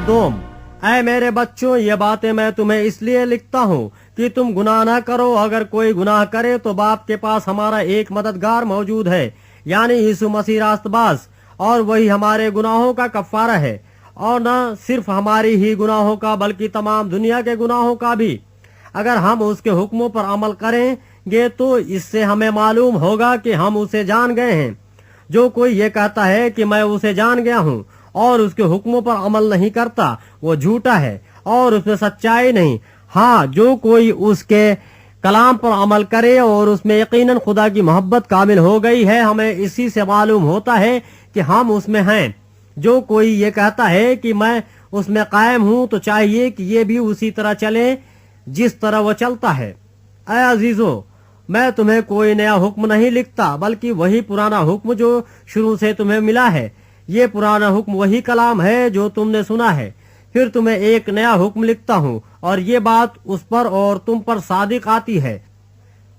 दोम, ऐ मेरे बच्चों, ये बातें मैं तुम्हें इसलिए लिखता हूँ कि तुम गुनाह न करो। अगर कोई गुनाह करे तो बाप के पास हमारा एक मददगार मौजूद है, यानी यीशु मसीह रास्तबाज, और वही हमारे गुनाहों का कफारा है, और न सिर्फ हमारी ही गुनाहों का बल्कि तमाम दुनिया के गुनाहों का भी। अगर हम उसके हुक्मों पर अमल करेंगे तो इससे हमें मालूम होगा कि हम उसे जान गए हैं। जो कोई ये कहता है कि मैं उसे जान गया हूँ और उसके हुक्मों पर अमल नहीं करता, वो झूठा है और उसमें सच्चाई नहीं। हाँ, जो कोई उसके कलाम पर अमल करे और उसमें यकीनन खुदा की मोहब्बत कामिल हो गई है, हमें इसी से मालूम होता है कि हम उसमें हैं। जो कोई ये कहता है कि मैं उसमें कायम हूँ, तो चाहिए कि ये भी उसी तरह चले जिस तरह वो चलता है। ऐ अजीजों, मैं तुम्हें कोई नया हुक्म नहीं लिखता, बल्कि वही पुराना हुक्म जो शुरू से तुम्हें मिला है। ये पुराना हुक्म वही कलाम है जो तुमने सुना है। फिर तुम्हें एक नया हुक्म लिखता हूँ, और ये बात उस पर और तुम पर सादिक आती है,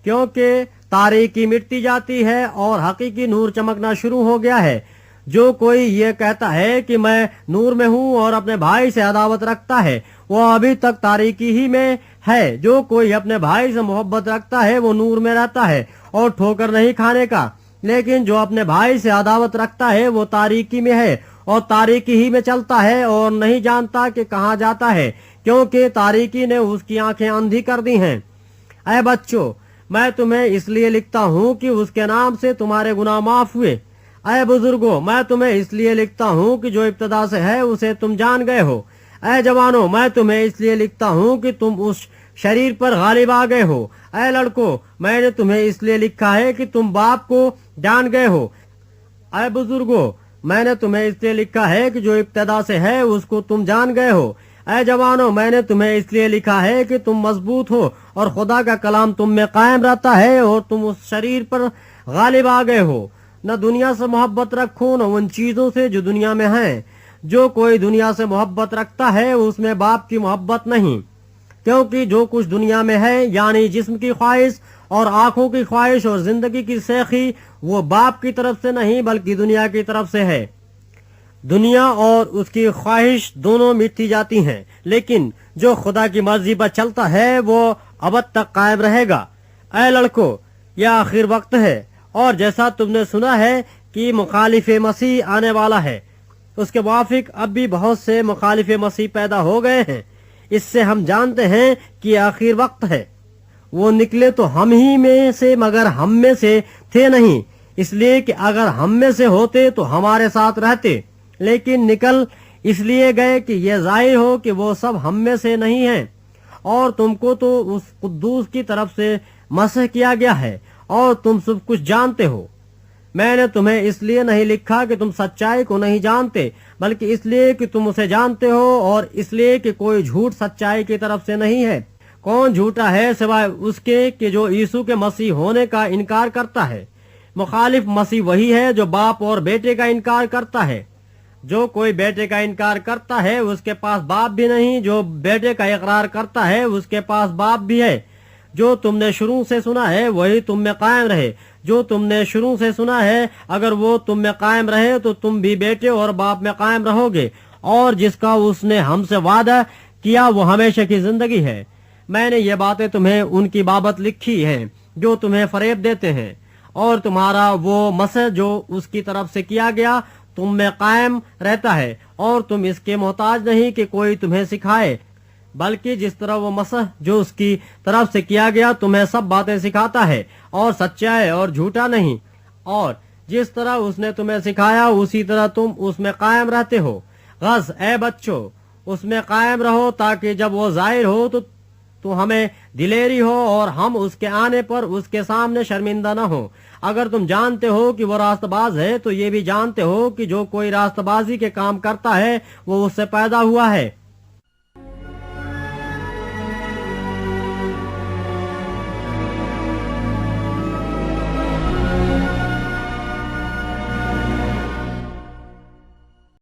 क्योंकि तारीकी मिटती जाती है और हकीकी नूर चमकना शुरू हो गया है। जो कोई ये कहता है कि मैं नूर में हूँ और अपने भाई से अदावत रखता है, वो अभी तक तारीकी ही में है। जो कोई अपने भाई से मोहब्बत रखता है वो नूर में रहता है और ठोकर नहीं खाने का। लेकिन जो अपने भाई से अदावत रखता है वो तारीकी में है और तारीकी ही में चलता है और नहीं जानता कि कहाँ जाता है, क्योंकि तारीकी ने उसकी आंखें अंधी कर दी हैं। ऐ बच्चों, मैं तुम्हें इसलिए लिखता हूँ कि उसके नाम से तुम्हारे गुनाह माफ हुए। ऐ बुजुर्गों, मैं तुम्हें इसलिए लिखता हूँ कि जो इब्तदा से है उसे तुम जान गए हो। ऐ जवानों, मैं तुम्हें इसलिए लिखता हूँ कि तुम उस शरीर पर गालिब आ गए हो। ऐ लड़कों, मैंने तुम्हें इसलिए लिखा है कि तुम बाप को जान गए हो। ऐ बुजुर्गों, मैंने तुम्हें इसलिए लिखा है कि जो इब्तदा से है उसको तुम जान गए हो। ऐ जवानों, मैंने तुम्हें इसलिए लिखा है कि तुम मजबूत हो और खुदा का कलाम तुम में कायम रहता है और तुम उस शरीर पर गालिब आ गए हो। न दुनिया से मोहब्बत रखो, न उन चीजों से जो दुनिया में हैं। जो कोई दुनिया से मोहब्बत रखता है उसमें बाप की मोहब्बत नहीं, क्योंकि जो कुछ दुनिया में है, यानी जिस्म की ख्वाहिश और आंखों की ख्वाहिश और जिंदगी की सेखी, वो बाप की तरफ से नहीं बल्कि दुनिया की तरफ से है। दुनिया और उसकी ख्वाहिश दोनों मिटती जाती हैं, लेकिन जो खुदा की मर्जी पर चलता है वो अबद तक कायम रहेगा। ऐ लड़कों, यह आखिर वक्त है, और जैसा तुमने सुना है कि मुखालिफ मसीह आने वाला है, उसके मुआफिक अब भी बहुत से मुखालिफ मसीह पैदा हो गए हैं। इससे हम जानते हैं कि आखिर वक्त है। वो निकले तो हम ही में से, मगर हम में से थे नहीं, इसलिए कि अगर हम में से होते तो हमारे साथ रहते। लेकिन निकल इसलिए गए कि ये जाहिर हो कि वो सब हम में से नहीं हैं। और तुमको तो उस कुद्दूस की तरफ से मसह किया गया है और तुम सब कुछ जानते हो। मैंने तुम्हें इसलिए नहीं लिखा कि तुम सच्चाई को नहीं जानते, बल्कि इसलिए कि तुम उसे जानते हो, और इसलिए कि कोई झूठ सच्चाई की तरफ से नहीं है। कौन झूठा है सिवाय उसके कि जो यीशु के मसीह होने का इनकार करता है। मुखालिफ मसीह वही है जो बाप और बेटे का इनकार करता है। जो कोई बेटे का इनकार करता है उसके पास बाप भी नहीं, जो बेटे का इकरार करता है उसके पास बाप भी है। जो तुमने शुरू से सुना है वही तुम में कायम रहे। जो तुमने शुरू से सुना है अगर वो तुम में कायम रहे तो तुम भी बेटे और बाप में कायम रहोगे। और जिसका उसने हमसे वादा किया वो हमेशा की जिंदगी है। मैंने ये बातें तुम्हें उनकी बाबत लिखी हैं जो तुम्हें फरेब देते हैं, और तुम्हारा वो मसह जो उसकी तरफ से किया गया तुम में कायम रहता है, और तुम इसके मोहताज नहीं कि कोई तुम्हें सिखाए, बल्कि जिस तरह वो मसह जो उसकी तरफ से किया गया तुम्हें सब बातें सिखाता है, और सच्चा है और झूठा नहीं। और जिस तरह उसने तुम्हें सिखाया उसी तरह तुम उसमें कायम रहते हो। गस ए बच्चों, उसमें कायम रहो, ताकि जब वो जाहिर हो तो हमें दिलेरी हो और हम उसके आने पर उसके सामने शर्मिंदा न हो। अगर तुम जानते हो कि वो रास्तबाज है तो ये भी जानते हो कि जो कोई रास्तबाजी के काम करता है वो उससे पैदा हुआ है।